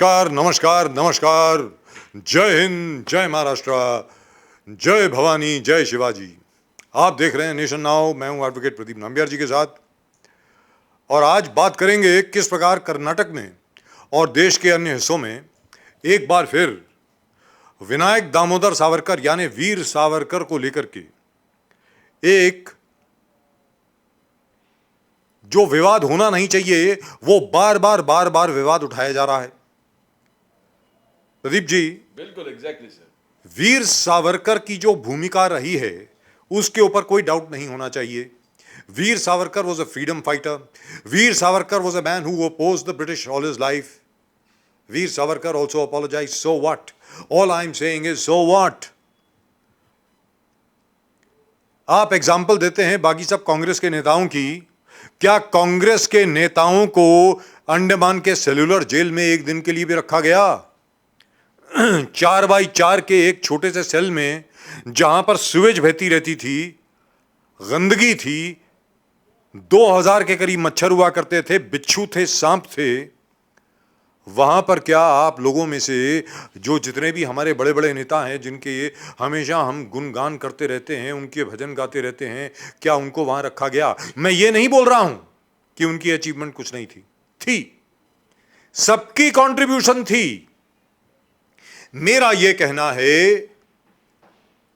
नमस्कार नमस्कार नमस्कार। जय हिंद, जय महाराष्ट्र, जय भवानी, जय शिवाजी। आप देख रहे हैं नेशन नाउ। मैं हूं एडवोकेट प्रदीप नंबियार जी के साथ, और आज बात करेंगे किस प्रकार कर्नाटक में और देश के अन्य हिस्सों में एक बार फिर विनायक दामोदर सावरकर यानी वीर सावरकर को लेकर के एक जो विवाद होना नहीं चाहिए वो बार बार विवाद उठाया जा रहा है। प्रदीप जी, बिल्कुल एग्जैक्टली सर। वीर सावरकर की जो भूमिका रही है उसके ऊपर कोई डाउट नहीं होना चाहिए। Veer Savarkar was a freedom fighter. Veer Savarkar was a man who opposed the British all his life. Veer Savarkar also apologized. So what? All I'm saying is so what? आप एग्जाम्पल देते हैं बाकी सब कांग्रेस के नेताओं की। क्या कांग्रेस के नेताओं को अंडमान के सेल्यूलर जेल में एक दिन के लिए भी रखा गया? 4x4 के एक छोटे से सेल में जहां पर सीवेज बहती रहती थी, गंदगी थी, 2000 के करीब मच्छर हुआ करते थे, बिच्छू थे, सांप थे, वहां पर क्या आप लोगों में से जो जितने भी हमारे बड़े बड़े नेता हैं जिनके हमेशा हम गुणगान करते रहते हैं, उनके भजन गाते रहते हैं, क्या उनको वहां रखा गया? मैं ये नहीं बोल रहा हूं कि उनकी अचीवमेंट कुछ नहीं थी, सबकी कंट्रीब्यूशन थी। मेरा यह कहना है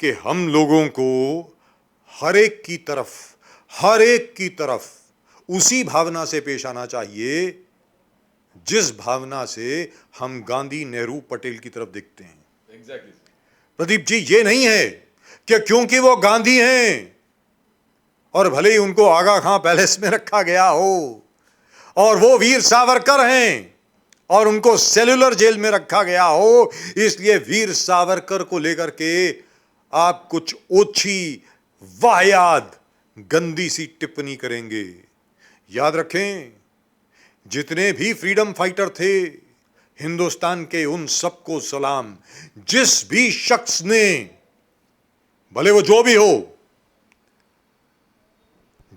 कि हम लोगों को हर एक की तरफ उसी भावना से पेश आना चाहिए जिस भावना से हम गांधी, नेहरू, पटेल की तरफ देखते हैं। एग्जैक्टली प्रदीप जी, ये नहीं है कि क्योंकि वो गांधी हैं और भले ही उनको आगा खां पैलेस में रखा गया हो और वो वीर सावरकर हैं और उनको सेल्यूलर जेल में रखा गया हो, इसलिए वीर सावरकर को लेकर के आप कुछ ओछी, वाहियात, गंदी सी टिप्पणी करेंगे। याद रखें, जितने भी फ्रीडम फाइटर थे हिंदुस्तान के, उन सबको सलाम। जिस भी शख्स ने, भले वो जो भी हो,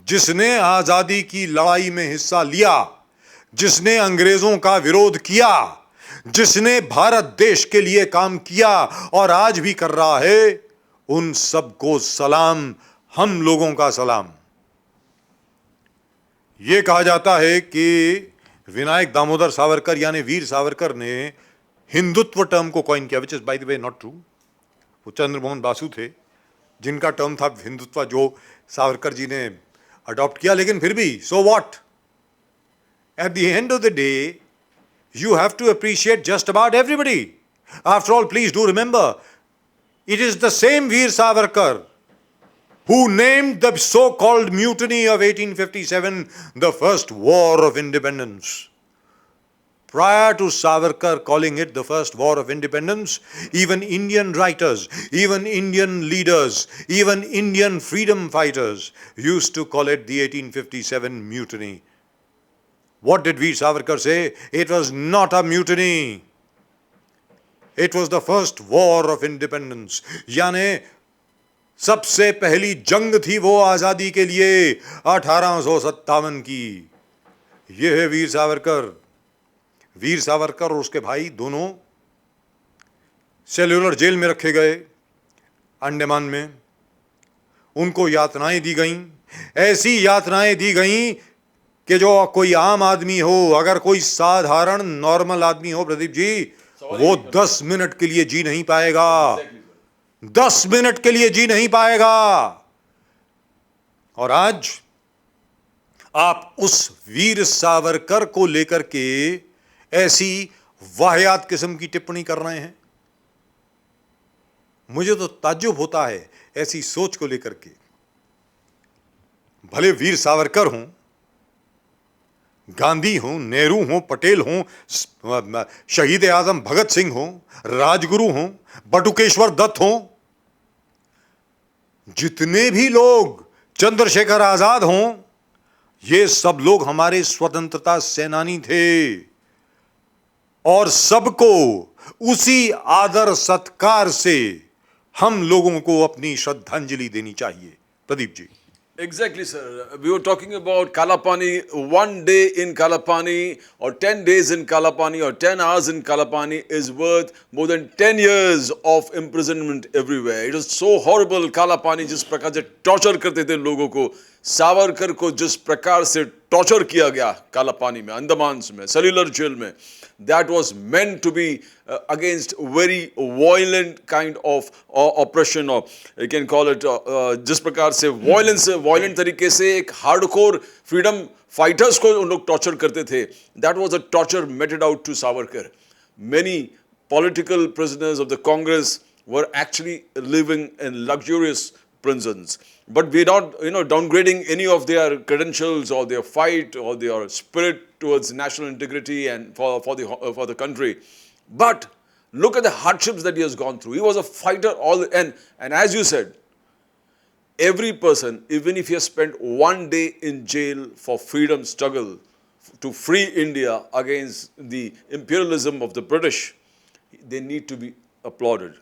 जिसने आजादी की लड़ाई में हिस्सा लिया, जिसने अंग्रेजों का विरोध किया, जिसने भारत देश के लिए काम किया और आज भी कर रहा है, उन सबको सलाम, हम लोगों का सलाम। यह कहा जाता है कि विनायक दामोदर सावरकर यानी वीर सावरकर ने हिंदुत्व टर्म को कॉइन किया, which is by the way not true. वो चंद्रमोहन बासु थे जिनका टर्म था हिंदुत्व, जो सावरकर जी ने अडॉप्ट किया, लेकिन फिर भी so what? At the end of the day, you have to appreciate just about everybody. After all, please do remember, it is the same Veer Savarkar who named the so-called mutiny of 1857 the first war of independence. Prior to Savarkar calling it the first war of independence, even Indian writers, even Indian leaders, even Indian freedom fighters used to call it the 1857 mutiny. What did Veer Savarkar say? It was not a mutiny. It was the first war of independence. यानी सबसे पहली जंग थी वो आजादी के लिए 1857 की। यह है वीर सावरकर। वीर सावरकर और उसके भाई दोनों सेल्यूलर जेल में रखे गए अंडमान में। उनको यातनाएं दी गईं, ऐसी यातनाएं दी गईं कि जो कोई आम आदमी हो, अगर कोई साधारण नॉर्मल आदमी हो प्रदीप जी, वो 10 मिनट के लिए जी नहीं पाएगा। 10 मिनट के लिए जी नहीं पाएगा। और आज आप उस वीर सावरकर को लेकर के ऐसी वाहियात किस्म की टिप्पणी कर रहे हैं। मुझे तो ताज्जुब होता है ऐसी सोच को लेकर के। भले वीर सावरकर हों, गांधी हों, नेहरू हों, पटेल हों, शहीद आजम भगत सिंह हों, राजगुरु हों, बटुकेश्वर दत्त हों, जितने भी लोग, चंद्रशेखर आजाद हों, ये सब लोग हमारे स्वतंत्रता सेनानी थे और सबको उसी आदर सत्कार से हम लोगों को अपनी श्रद्धांजलि देनी चाहिए। Pradeep ji, Exactly, sir. We were talking about Kalapani. 1 day in Kalapani, or 10 days in Kalapani, or 10 hours in Kalapani is worth more than 10 years of imprisonment everywhere. It was so horrible. Kalapani जिस प्रकार से torture करते थे लोगों को, सावरकर को जिस प्रकार से torture किया गया कालापानी में, अंडमान में, cellular jail में, that was meant to be against very violent kind of oppression, or you can call it जिस प्रकार से violent तरीके से एक hardcore freedom fighters को उन लोग torture करते थे. That was a torture meted out to Savarkar. Many political prisoners of the Congress were actually living in luxurious prisons. But we're not, downgrading any of their credentials or their fight or their spirit towards national integrity and for the country. But look at the hardships that he has gone through. He was a fighter and as you said, every person, even if he has spent 1 day in jail for freedom struggle to free India against the imperialism of the British, they need to be applauded.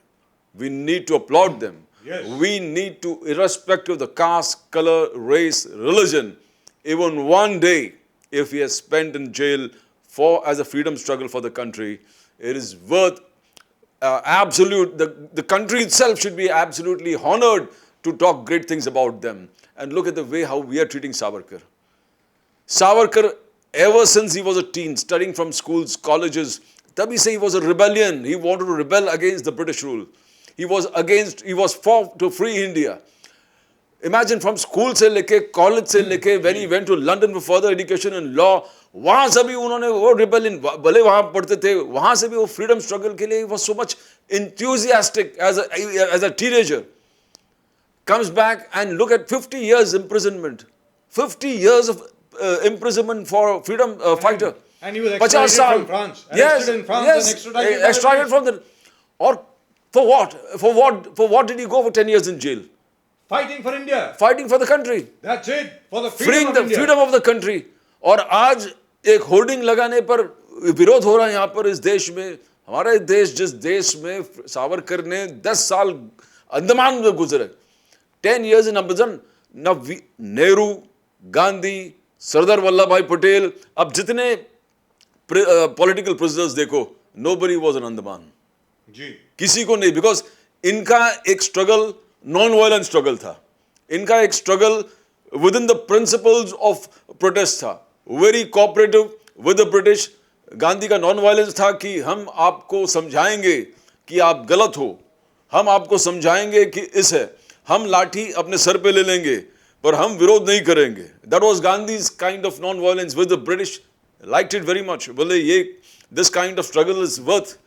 We need to applaud them. Yes. We need to, irrespective of the caste, color, race, religion, even 1 day, if he has spent in jail as a freedom struggle for the country, it is worth the country itself should be absolutely honored to talk great things about them. And look at the way how we are treating Savarkar. Savarkar, ever since he was a teen, studying from schools, colleges, Tabi say he was a rebellion. He wanted to rebel against the British rule. He was for to free India. Imagine from school से लेके, college से लेके, when he went to London for further education and law, वहाँ से भी उन्होंने वो rebellion, भले वहाँ पढ़ते थे, वहाँ से भी वो freedom struggle के लिए, he was so much enthusiastic as a teenager. Comes back and look at 50 years imprisonment. 50 years of imprisonment for freedom fighter. And he was extradited from France. Yes, In France yes, and extradited extradited from the... Or for what? For what did he go for 10 years in jail? Fighting for India. Fighting for the country. That's it. For the Freeing freedom the of India. freedom of the country. और आज एक hoarding लगाने पर विरोध हो रहा है यहाँ पर इस देश में. हमारा देश, जिस देश में सावरकर ने 10 साल अंडमान में गुजरे, 10 years in prison. Now Nehru, Gandhi, Sardar Vallabhbhai Patel, अब जितने political prisoners देखो, nobody was in Andaman. जी. किसी को नहीं, because इनका एक struggle non-violent struggle था. इनका एक struggle within the principles of protest था. Very cooperative with the British. Gandhi का non-violence था कि हम आपको समझाएंगे कि आप गलत हो. हम आपको समझाएंगे कि इस है. हम लाठी अपने सर पे ले लेंगे, पर हम विरोध नहीं करेंगे. That was Gandhi's kind of non-violence with the British. Liked it very much. बोले this kind of struggle is worth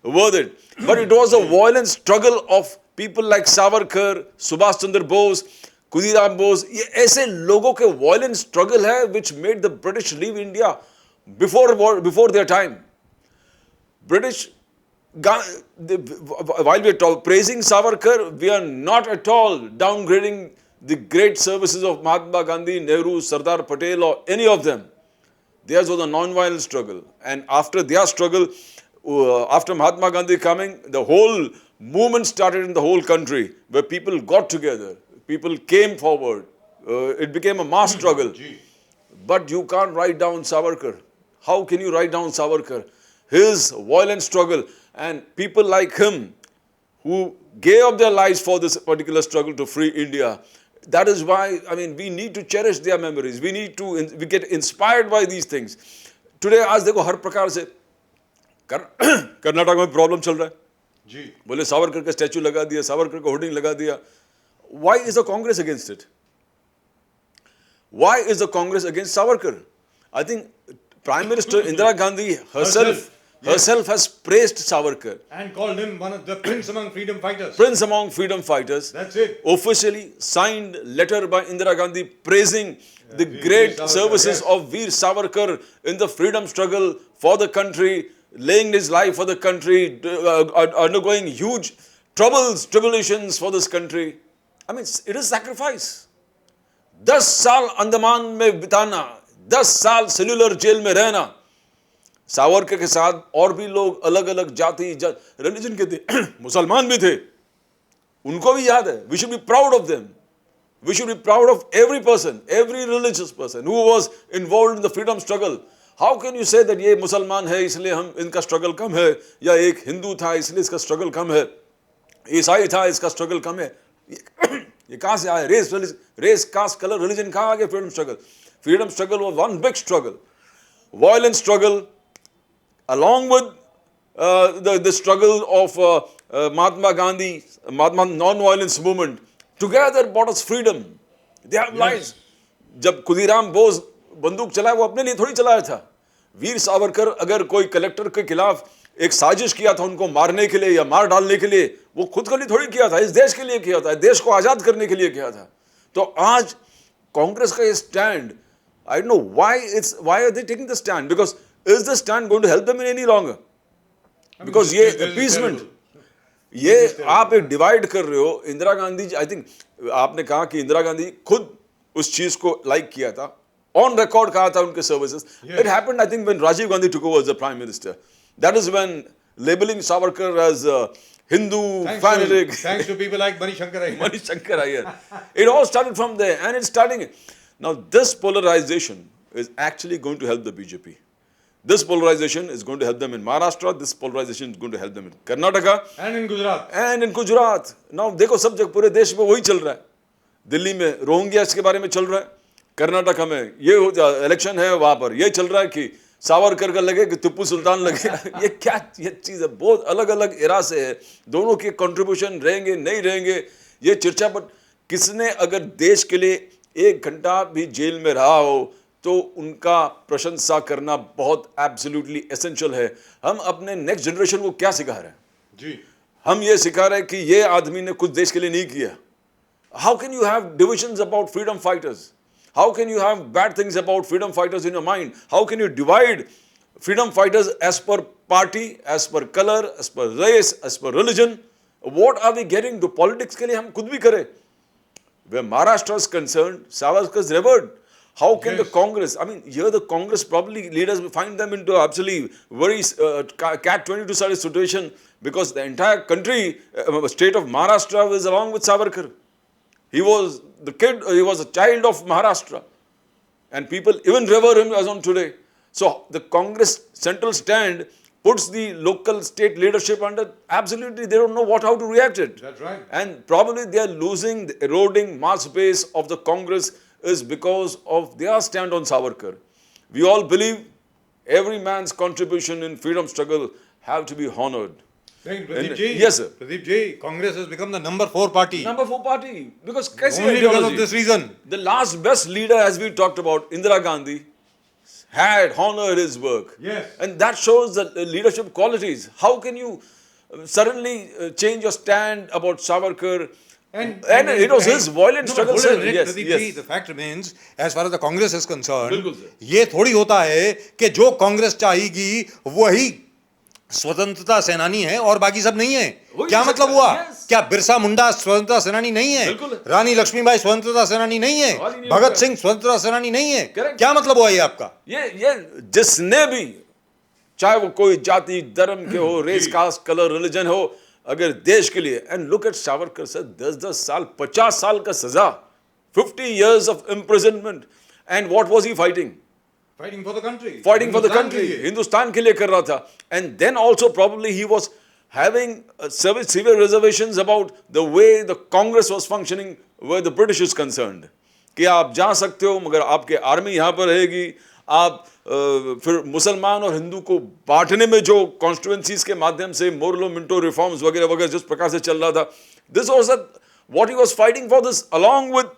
it. But it was a violent struggle of people like Savarkar, Subhash Chandra Bose, Khudiram Bose. ये ऐसे लोगों के violent struggle है which made the British leave India before their time. British, while we are praising Savarkar, we are not at all downgrading the great services of Mahatma Gandhi, Nehru, Sardar Patel, or any of them. Theirs was a non-violent struggle. And after their struggle, after Mahatma Gandhi coming, the whole movement started in the whole country, where people got together, people came forward. It became a mass struggle. But you can't write down Savarkar. How can you write down Savarkar? His violent struggle, and people like him who gave up their lives for this particular struggle to free India. That is why, we need to cherish their memories. We get inspired by these things. Today, आज देखो हर प्रकार से कर्नाटक में problem चल रहा है. जी. बोले सावरकर का स्टैचू लगा दिया, सावरकर का होर्डिंग लगा दिया. Why is the Congress against it? Why is the Congress against Savarkar? I think Prime Minister Indira Gandhi herself has praised Savarkar. And called him one of the prince among freedom fighters. Prince among freedom fighters. That's it. Officially signed letter by Indira Gandhi praising the great services of Veer Savarkar in the freedom struggle for the country, laying his life for the country, undergoing huge tribulations for this country. It is sacrifice. 10 साल अंडमान में बिताना, 10 साल cellular jail में रहना. सावरकर के साथ और भी लोग अलग अलग जाति रिलीजन के थे, मुसलमान भी थे. उनको भी याद है. We should be proud of them. We should be proud of every person, every religious person who was involved in the freedom struggle. How can you say that ये मुसलमान है इसलिए हम इनका struggle कम है, या एक हिंदू था इसलिए इसका struggle कम है, ईसाई था इसका struggle कम है? ये कहाँ से आया? Race, caste, color, religion कहाँ आ गया freedom struggle? Freedom struggle was one big struggle, violent struggle, along with the struggle of Mahatma Gandhi, Mahatma non-violence movement. Together brought us freedom. They have lives. जब खुदीराम बोस बंदूक चलाया वो अपने लिए थोड़ी चलाया था. वीर सावरकर अगर कोई कलेक्टर के खिलाफ एक साजिश किया था उनको मारने के लिए या मार डालने के लिए, वो खुद के लिए थोड़ी किया था, इस देश के लिए किया था, देश को आजाद करने के लिए किया था. तो आज कांग्रेस का ये stand, I don't know why are they taking the stand? Because is the stand going to help them in any longer? Because ये appeasement, ये आप एक डिवाइड कर रहे हो. इंदिरा गांधी, आई थिंक आपने कहा कि इंदिरा गांधी खुद उस चीज को लाइक किया था, ऑन रिकॉर्ड कहा था उनके services. It happened I think when Rajiv Gandhi took over as the prime minister. That is when labeling Savarkar as Hindu fanatic. Thanks to people like Mani Shankar Iyer. It all started from there, and it's starting. Now, this polarization is actually going to help the BJP. This polarization is going to help them in Maharashtra. This polarization is going to help them in Karnataka. And in Gujarat. And in Gujarat. Now, देखो सब जगह पूरे देश में वही चल रहा है. दिल्ली में रोहिंग्यास के बारे में चल रहा है. कर्नाटका में ये इलेक्शन है, वहाँ पर ये चल रहा है कि सावरकर का लगे कि टिप्पू सुल्तान लगे. ये क्या ये चीज़ है? बहुत अलग अलग एरा से है. दोनों के कंट्रीब्यूशन रहेंगे नहीं रहेंगे ये चर्चा. बट किसने अगर देश के लिए 1 घंटा भी जेल में रहा हो तो उनका प्रशंसा करना बहुत एब्सोल्युटली एसेंशियल है. हम अपने नेक्स्ट जनरेशन को क्या सिखा रहे हैं जी? हम ये सिखा रहे हैं कि ये आदमी ने कुछ देश के लिए नहीं किया. How can you have divisions about freedom fighters? How can you have bad things about freedom fighters in your mind? How can you divide freedom fighters as per party, as per color, as per race, as per religion? What are we getting to? Politics के लिए हम खुद भी करें. Where Maharashtra is concerned, Savarkar is revered. How can the Congress, I mean, here the Congress probably leaders will find them into absolutely very catch-22 sort of situation, because the entire country, state of Maharashtra was along with Savarkar. He was the kid, he was a child of Maharashtra, and people even revere him as on today. So the Congress central stand puts the local state leadership under absolutely, they don't know how to react it. That's right. And probably they are losing, the eroding mass base of the Congress is because of their stand on Savarkar. We all believe every man's contribution in freedom struggle have to be honored. Pradeep ji, yes, sir. Pradeep ji, Congress has become the number 4 party. Number 4 party. Because only because of this reason. The last best leader, as we talked about, Indira Gandhi, had honored his work. Yes. And that shows the leadership qualities. How can you suddenly change your stand about Savarkar? And it was his violent struggle. Yes, Pradeep ji, the fact remains, as far as the Congress is concerned, ये थोड़ी होता है कि जो कांग्रेस चाहेगी वही स्वतंत्रता सेनानी है और बाकी सब नहीं है. क्या मतलब हुआ? क्या बिरसा मुंडा स्वतंत्रता सेनानी नहीं है? रानी लक्ष्मीबाई स्वतंत्रता सेनानी नहीं है? भगत सिंह स्वतंत्रता सेनानी नहीं है? क्या मतलब हुआ ये आपका? ये जिसने भी, चाहे वो कोई जाति धर्म के हो, रेस कास्ट कलर रिलीजन हो, अगर देश के लिए, and look at Savarkar sir, 10-10 साल 50 साल का सजा, 50 years of imprisonment, and what was he fighting? Fighting for the country. Fighting for the country. Hindustan के लिए कर रहा था. And then also probably he was having severe reservations about the way the Congress was functioning where the British is concerned. कि आप जा सकते हो मगर आपके आर्मी यहाँ पर रहेगी. आप फिर मुसलमान और हिंदू को बांटने में जो कॉन्स्टिट्यूएंसीज के माध्यम से मोरलो मिंटो रिफॉर्म्स वगैरह वगैरह जिस प्रकार से चल रहा था, this was what he was fighting for this along with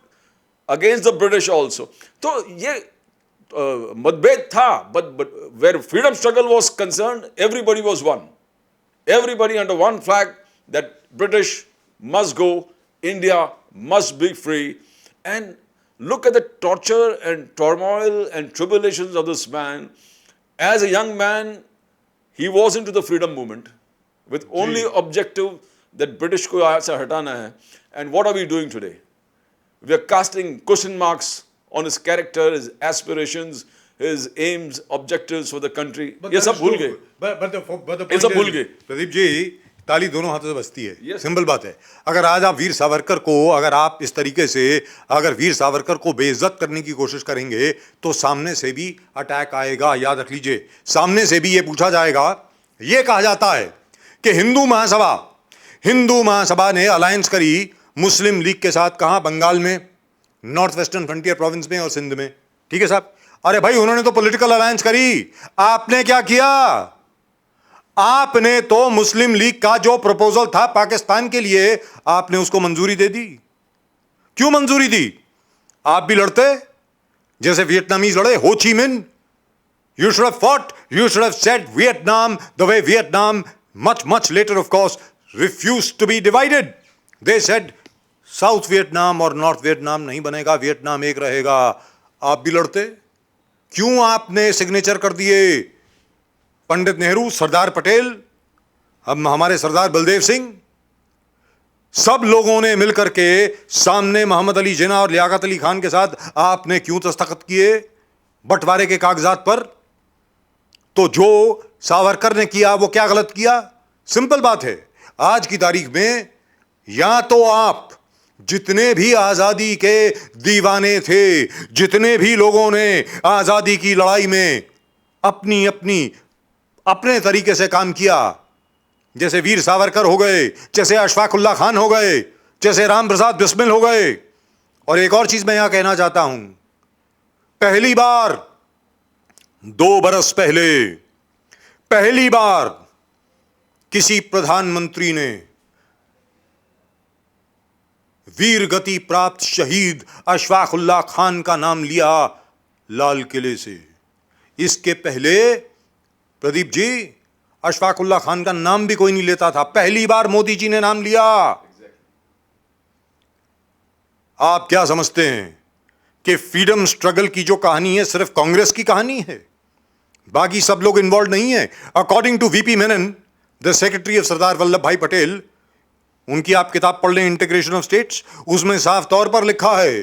against the British also. तो ये मतभेद था, but where freedom struggle was concerned, everybody was one. Everybody under one flag that British must go, India must be free. And look at the torture and turmoil and tribulations of this man. As a young man, he was into the freedom movement with only objective that British को यहाँ से हटाना है. And what are we doing today? We are casting question marks on his character, his aspirations, his aims, objectives for the country. ये सब भूल गए. But the ये सब भूल गए. Pradeep ji, ताली दोनों हाथों से बजती है। Yes. सिंपल बात है। अगर आज आप वीर सावरकर को, अगर आप इस तरीके से अगर वीर सावरकर को बेइज्जत करने की कोशिश करेंगे तो सामने से भी अटैक आएगा। याद रख लीजिए, सामने से भी ये पूछा जाएगा। ये कहा जाता है कि हिंदू महासभा ने अलायंस करी मुस्लिम लीग के साथ। कहां? बंगाल में, नॉर्थ वेस्टर्न फ्रंटियर प्रोविंस में और सिंध में। ठीक है साहब। अरे भाई, उन्होंने तो पॉलिटिकल अलायंस करी। आपने क्या किया? आपने तो मुस्लिम लीग का जो प्रपोजल था पाकिस्तान के लिए, आपने उसको मंजूरी दे दी। क्यों मंजूरी दी? आप भी लड़ते जैसे वियतनामीज लड़े, हो ची मिन। You should have fought. You should have said Vietnam the way Vietnam, much later, of course, refused to be divided. They said South Vietnam और North Vietnam नहीं बनेगा, वियतनाम एक रहेगा। आप भी लड़ते। क्यों आपने सिग्नेचर कर दिए? पंडित नेहरू, सरदार पटेल, अब हमारे सरदार बलदेव सिंह, सब लोगों ने मिलकर के सामने मोहम्मद अली जिन्ना और लियाकत अली खान के साथ आपने क्यों दस्तखत किए बंटवारे के कागजात पर? तो जो सावरकर ने किया वो क्या गलत किया? सिंपल बात है। आज की तारीख में या तो आप जितने भी आजादी के दीवाने थे, जितने भी लोगों ने आजादी की लड़ाई में अपने तरीके से काम किया, जैसे वीर सावरकर हो गए, जैसे अशफाकुल्ला खान हो गए, जैसे राम प्रसाद बिस्मिल हो गए। और एक और चीज मैं यहां कहना चाहता हूं, पहली बार 2 बरस पहले पहली बार किसी प्रधानमंत्री ने वीर गति प्राप्त शहीद अशफाकुल्ला खान का नाम लिया लाल किले से। इसके पहले प्रदीप जी, अशफाकुल्ला खान का नाम भी कोई नहीं लेता था। पहली बार मोदी जी ने नाम लिया। आप क्या समझते हैं कि फ्रीडम स्ट्रगल की जो कहानी है सिर्फ कांग्रेस की कहानी है? बाकी सब लोग इन्वॉल्व नहीं है। According to VP Menon, the secretary of Sardar Vallabh Bhai Patel, उनकी आप किताब पढ़ लें, इंटीग्रेशन ऑफ स्टेट्स, उसमें साफ तौर पर लिखा है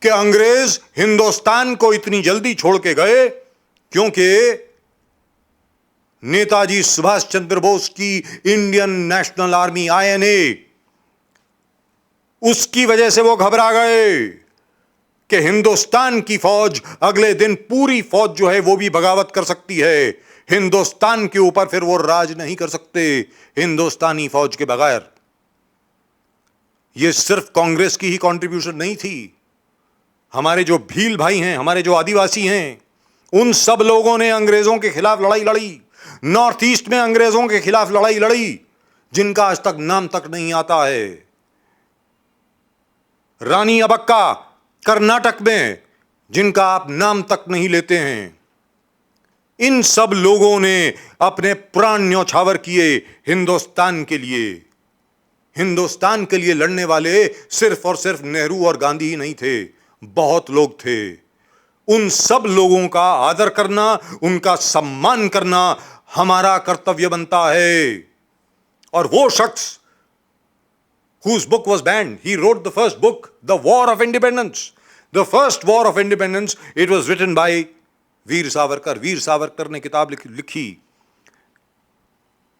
कि अंग्रेज हिंदुस्तान को इतनी जल्दी छोड़ के गए क्योंकि नेताजी सुभाष चंद्र बोस की इंडियन नेशनल आर्मी INA, उसकी वजह से वो घबरा गए कि हिंदुस्तान की फौज अगले दिन पूरी फौज जो है वो भी बगावत कर सकती है। हिंदुस्तान के ऊपर फिर वो राज नहीं कर सकते हिंदुस्तानी फौज के बगैर। ये सिर्फ कांग्रेस की ही कंट्रीब्यूशन नहीं थी। हमारे जो भील भाई हैं, हमारे जो आदिवासी हैं, उन सब लोगों ने अंग्रेजों के खिलाफ लड़ाई लड़ी। नॉर्थ ईस्ट में अंग्रेजों के खिलाफ लड़ाई लड़ी, जिनका आज तक नाम तक नहीं आता है। रानी अबक्का कर्नाटक में, जिनका आप नाम तक नहीं लेते हैं। इन सब लोगों ने अपने प्राण न्यौछावर किए हिंदुस्तान के लिए। हिंदुस्तान के लिए लड़ने वाले सिर्फ और सिर्फ नेहरू और गांधी ही नहीं थे, बहुत लोग थे। उन सब लोगों का आदर करना, उनका सम्मान करना हमारा कर्तव्य बनता है। और वो शख्स whose book was banned, he wrote the first book, The War of Independence. The first War of Independence, it was written by Veer Savarkar. Veer Savarkar ने किताब लिखी।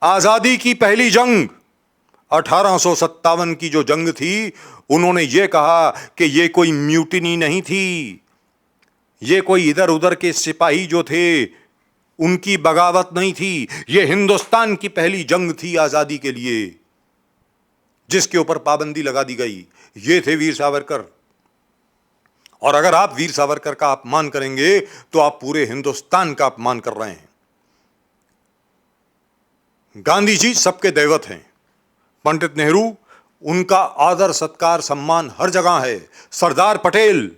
आजादी की पहली जंग 1857 की जो जंग थी, उन्होंने ये कहा कि ये कोई म्यूटिनी नहीं थी, ये कोई इधर उधर के सिपाही जो थे उनकी बगावत नहीं थी, ये हिंदुस्तान की पहली जंग थी आजादी के लिए, जिसके ऊपर पाबंदी लगा दी गई। ये थे वीर सावरकर। और अगर आप वीर सावरकर का अपमान करेंगे तो आप पूरे हिंदुस्तान का अपमान कर रहे हैं। गांधी जी सबके दैवत हैं। पंडित नेहरू, उनका आदर सत्कार सम्मान हर जगह है। सरदार पटेल,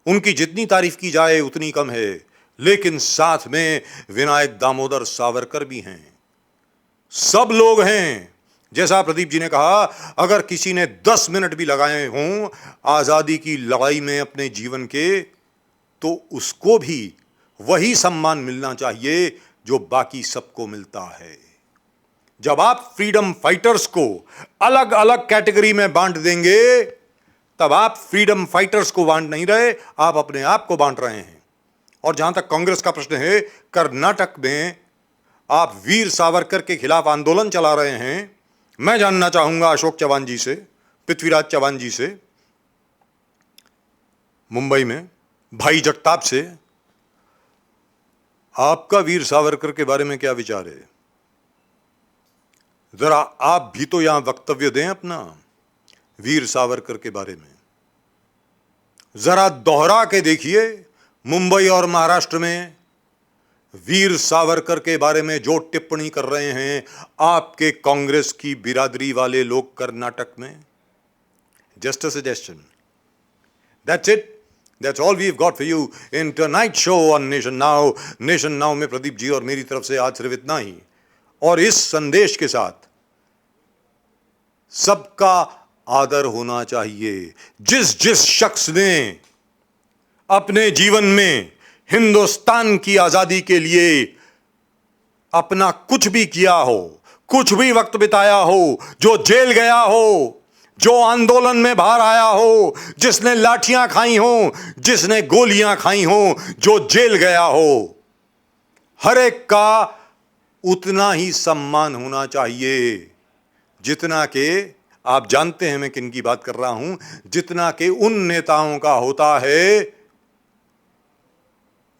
उनकी जितनी तारीफ की जाए उतनी कम है। लेकिन साथ में विनायक दामोदर सावरकर भी हैं। सब लोग हैं। जैसा प्रदीप जी ने कहा, अगर किसी ने 10 मिनट भी लगाए हों आजादी की लड़ाई में अपने जीवन के, तो उसको भी वही सम्मान मिलना चाहिए जो बाकी सबको मिलता है। जब आप फ्रीडम फाइटर्स को अलग अलग कैटेगरी में बांट देंगे, तब आप फ्रीडम फाइटर्स को बांट नहीं रहे, आप अपने आप को बांट रहे हैं। और जहां तक कांग्रेस का प्रश्न है, कर्नाटक में आप वीर सावरकर के खिलाफ आंदोलन चला रहे हैं मैं जानना चाहूंगा अशोक चव्हाण जी से, पृथ्वीराज चव्हाण जी से मुंबई में, भाई जगताप से, आपका वीर सावरकर के बारे में क्या विचार है? जरा आप भी तो यहां वक्तव्य दें अपना वीर सावरकर के बारे में। जरा दोहरा के देखिए मुंबई और महाराष्ट्र में वीर सावरकर के बारे में जो टिप्पणी कर रहे हैं आपके कांग्रेस की बिरादरी वाले लोग कर्नाटक में। Just a suggestion, that's it, that's all we have got for you in tonight show on Nation Now. Nation Now में प्रदीप जी और मेरी तरफ से आज सिर्फ इतना ही, और इस संदेश के साथ सबका आदर होना चाहिए। जिस जिस शख्स ने अपने जीवन में हिंदुस्तान की आजादी के लिए अपना कुछ भी किया हो, कुछ भी वक्त बिताया हो, जो जेल गया हो, जो आंदोलन में बाहर आया हो, जिसने लाठियां खाई हो, जिसने गोलियां खाई हो, जो जेल गया हो, हर एक का उतना ही सम्मान होना चाहिए जितना कि आप जानते हैं मैं किन की बात कर रहा हूं, जितना कि उन नेताओं का होता है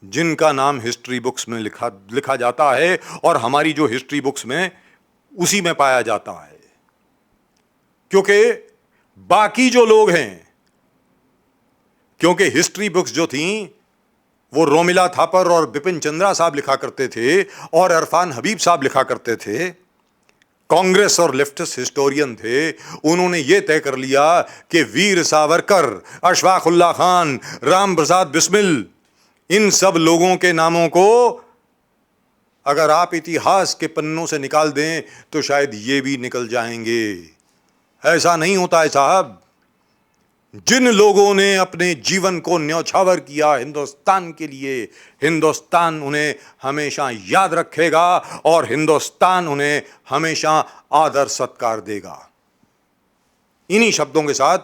जिनका नाम हिस्ट्री बुक्स में लिखा जाता है, और हमारी जो हिस्ट्री बुक्स में उसी में पाया जाता है। क्योंकि बाकी जो लोग हैं, क्योंकि हिस्ट्री बुक्स जो थीं वो रोमिला थापर और बिपिन चंद्रा साहब लिखा करते थे और इरफान हबीब साहब लिखा करते थे, कांग्रेस और लेफ्टिस्ट हिस्टोरियन थे। उन्होंने यह तय कर लिया कि वीर सावरकर, अशफाक उल्लाह खान, राम प्रसाद बिस्मिल, इन सब लोगों के नामों को अगर आप इतिहास के पन्नों से निकाल दें तो शायद ये भी निकल जाएंगे। ऐसा नहीं होता है साहब। जिन लोगों ने अपने जीवन को न्यौछावर किया हिंदुस्तान के लिए, हिंदुस्तान उन्हें हमेशा याद रखेगा और हिंदुस्तान उन्हें हमेशा आदर सत्कार देगा। इन्हीं शब्दों के साथ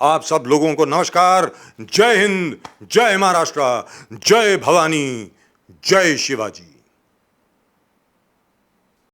आप सब लोगों को नमस्कार। जय हिंद, जय महाराष्ट्र, जय भवानी, जय शिवाजी।